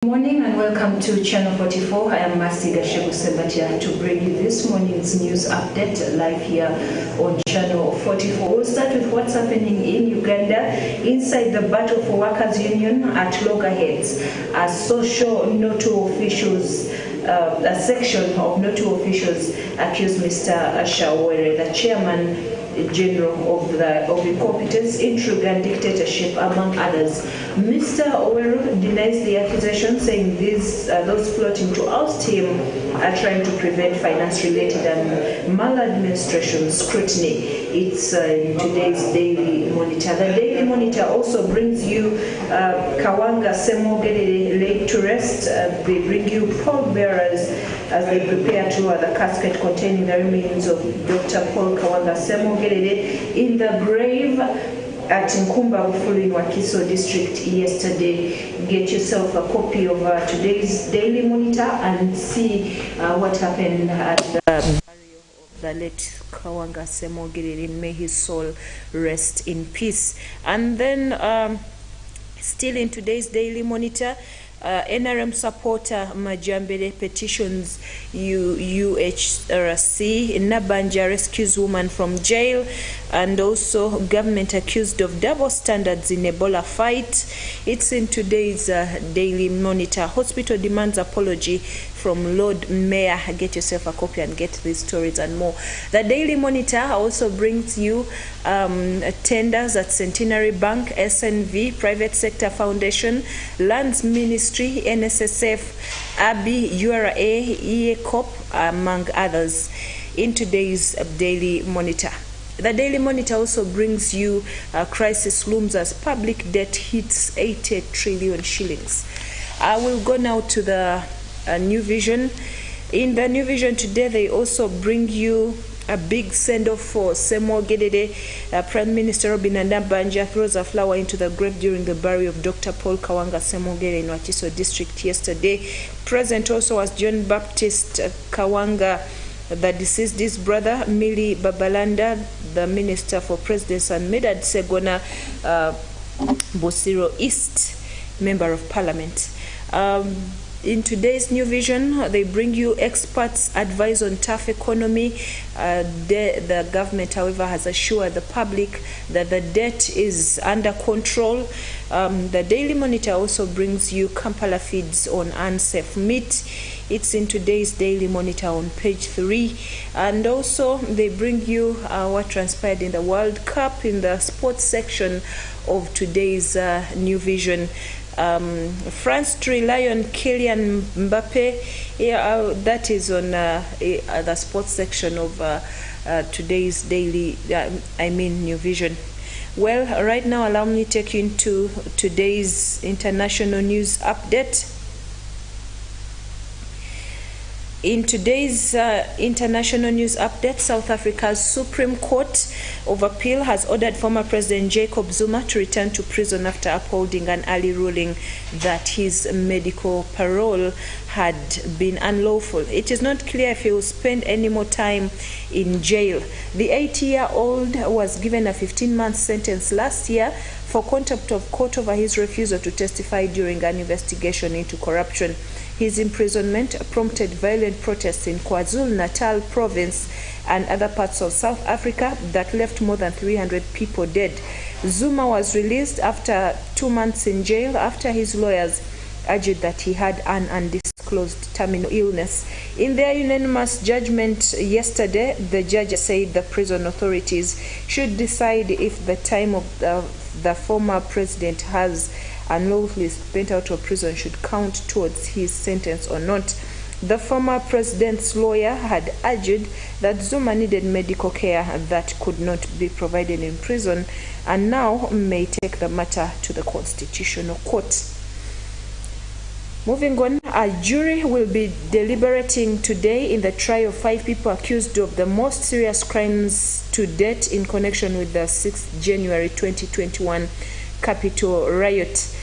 Good morning and welcome to Channel 44. I am Masi Gashegu Sebatia to bring you this morning's news update live here on Channel 44. We'll start with what's happening in Uganda inside the battle for workers' union at loggerheads. As social NATO officials, a section of NATO officials accused Mr. Shawere, the chairman general of the incompetence, intrigue and dictatorship, among others. Mr. Oweru denies the accusation, saying those plotting to oust him are trying to prevent finance-related and maladministration scrutiny. It's in today's Daily Monitor. The Daily Monitor also brings you Kawanga Semogere laid to rest. They bring you pallbearers as they prepare to the casket containing the remains of Dr. Paul Kawanga Semogere in the grave at Nkumba Bufulu in Wakiso district yesterday. Get yourself a copy of today's Daily Monitor and see what happened at the burial of the late Kawanga Semogere. May his soul rest in peace. And then still in today's Daily Monitor, NRM supporter Majambele petitions UHRC. Nabanja rescues woman from jail, and also government accused of double standards in Ebola fight. It's in today's Daily Monitor. Hospital demands apology from Lord Mayor. Get yourself a copy and get these stories and more. The Daily Monitor also brings you tenders at Centenary Bank, SNV, Private Sector Foundation, Lands Ministry, NSSF, ABI, URA, EACOP, among others, in today's Daily Monitor. The Daily Monitor also brings you a crisis looms as public debt hits 80 trillion shillings. I will go now to the New Vision. In the New Vision today, they also bring you a big send-off for Semogere. Prime Minister Robin Nabanja throws a flower into the grave during the burial of Dr. Paul Kawanga Semogere in Wakiso district yesterday. Present also was John Baptist Kawanga, the deceased's brother, Millie Babalanda, the Minister for Presidency, and Medad Segona Bosiro East, Member of Parliament. In today's New Vision, they bring you experts advise on tough economy. The government, however, has assured the public that the debt is under control. The Daily Monitor also brings you Kampala feeds on unsafe meat. It's in today's Daily Monitor on page 3. And also they bring you what transpired in the World Cup in the sports section of today's New Vision. France to rely on Kylian Mbappe. That is on the sports section of today's Daily, New Vision. Well, right now allow me to take you into today's international news update. In today's international news update, South Africa's Supreme Court of Appeal has ordered former President Jacob Zuma to return to prison after upholding an early ruling that his medical parole had been unlawful. It is not clear if he will spend any more time in jail. The 80-year-old was given a 15-month sentence last year for contempt of court over his refusal to testify during an investigation into corruption. His imprisonment prompted violent protests in KwaZulu-Natal province and other parts of South Africa that left more than 300 people dead. Zuma was released after 2 months in jail after his lawyers argued that he had an undisclosed terminal illness. In their unanimous judgment yesterday, the judge said the prison authorities should decide if the time of the former president has unlawfully spent out of prison should count towards his sentence or not. The former president's lawyer had argued that Zuma needed medical care that could not be provided in prison and now may take the matter to the Constitutional Court. Moving on, a jury will be deliberating today in the trial of 5 people accused of the most serious crimes to date in connection with the 6th January 2021 Capitol riot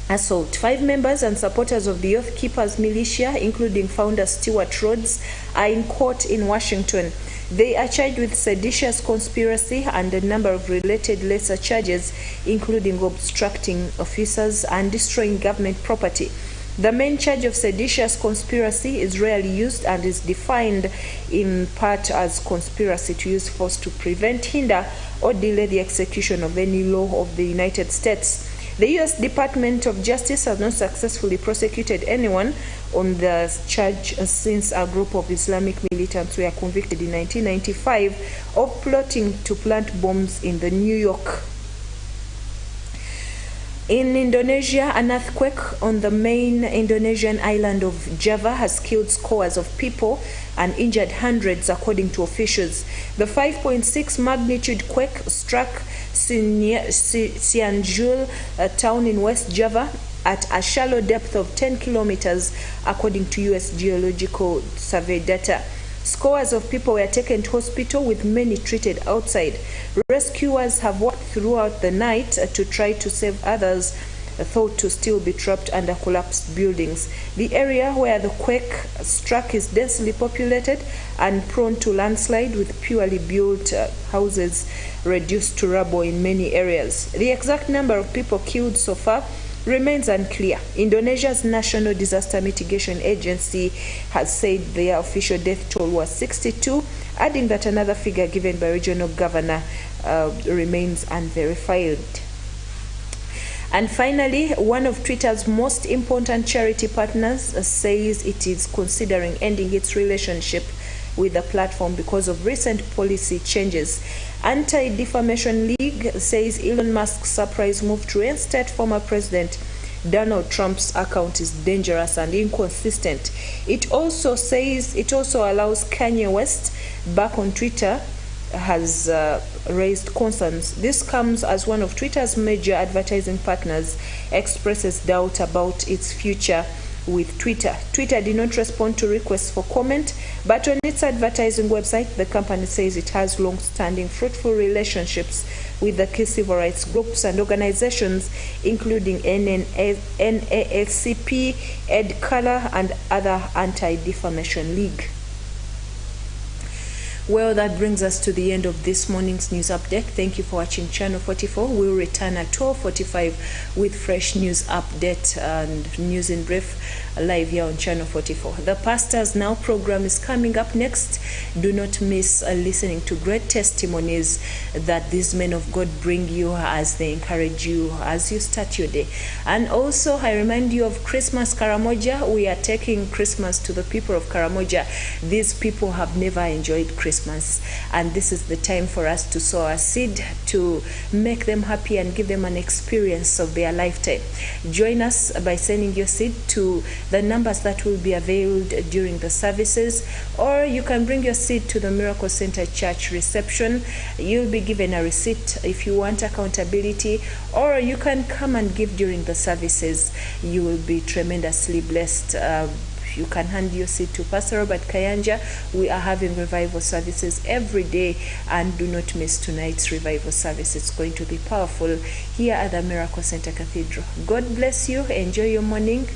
assault. 5 members and supporters of the Oath Keepers militia, including founder Stuart Rhodes, are in court in Washington. They are charged with seditious conspiracy and a number of related lesser charges, including obstructing officers and destroying government property. The main charge of seditious conspiracy is rarely used and is defined in part as conspiracy to use force to prevent, hinder, or delay the execution of any law of the United States. The U.S. Department of Justice has not successfully prosecuted anyone on the charge since a group of Islamic militants were convicted in 1995 of plotting to plant bombs in the New York. In Indonesia, an earthquake on the main Indonesian island of Java has killed scores of people and injured hundreds, according to officials. The 5.6 magnitude quake struck Cianjur, a town in West Java, at a shallow depth of 10 kilometers, according to U.S. Geological Survey data. Scores of people were taken to hospital, with many treated outside. Rescuers have worked throughout the night to try to save others thought to still be trapped under collapsed buildings. The area where the quake struck is densely populated and prone to landslide, with purely built houses reduced to rubble in many areas. The exact number of people killed so far remains unclear. Indonesia's National Disaster Mitigation Agency has said their official death toll was 62, adding that another figure given by regional governor remains unverified. And finally, one of Twitter's most important charity partners says it is considering ending its relationship with the platform because of recent policy changes. Anti-Defamation League says Elon Musk's surprise move to reinstate former President Donald Trump's account is dangerous and inconsistent. It also says it also allows Kanye West back on Twitter has raised concerns. This comes as one of Twitter's major advertising partners expresses doubt about its future with Twitter. Twitter did not respond to requests for comment, but on its advertising website, the company says it has long-standing fruitful relationships with the key civil rights groups and organizations, including NAACP, Ed Color, and other Anti-Defamation League. Well, that brings us to the end of this morning's news update. Thank you for watching Channel 44. We'll return at 12:45 with fresh news update and news in brief live here on Channel 44. The Pastors Now program is coming up next. Do not miss listening to great testimonies that these men of God bring you as they encourage you as you start your day. And also, I remind you of Christmas Karamoja. We are taking Christmas to the people of Karamoja. These people have never enjoyed Christmas, and this is the time for us to sow a seed to make them happy and give them an experience of their lifetime. Join us by sending your seed to the numbers that will be availed during the services, or you can bring your seed to the Miracle Center Church reception. You'll be given a receipt if you want accountability, or you can come and give during the services. You will be tremendously blessed. You can hand your seed to Pastor Robert Kayanja. We are having revival services every day, and do not miss tonight's revival service. It's going to be powerful here at the Miracle Center Cathedral. God bless you. Enjoy your morning.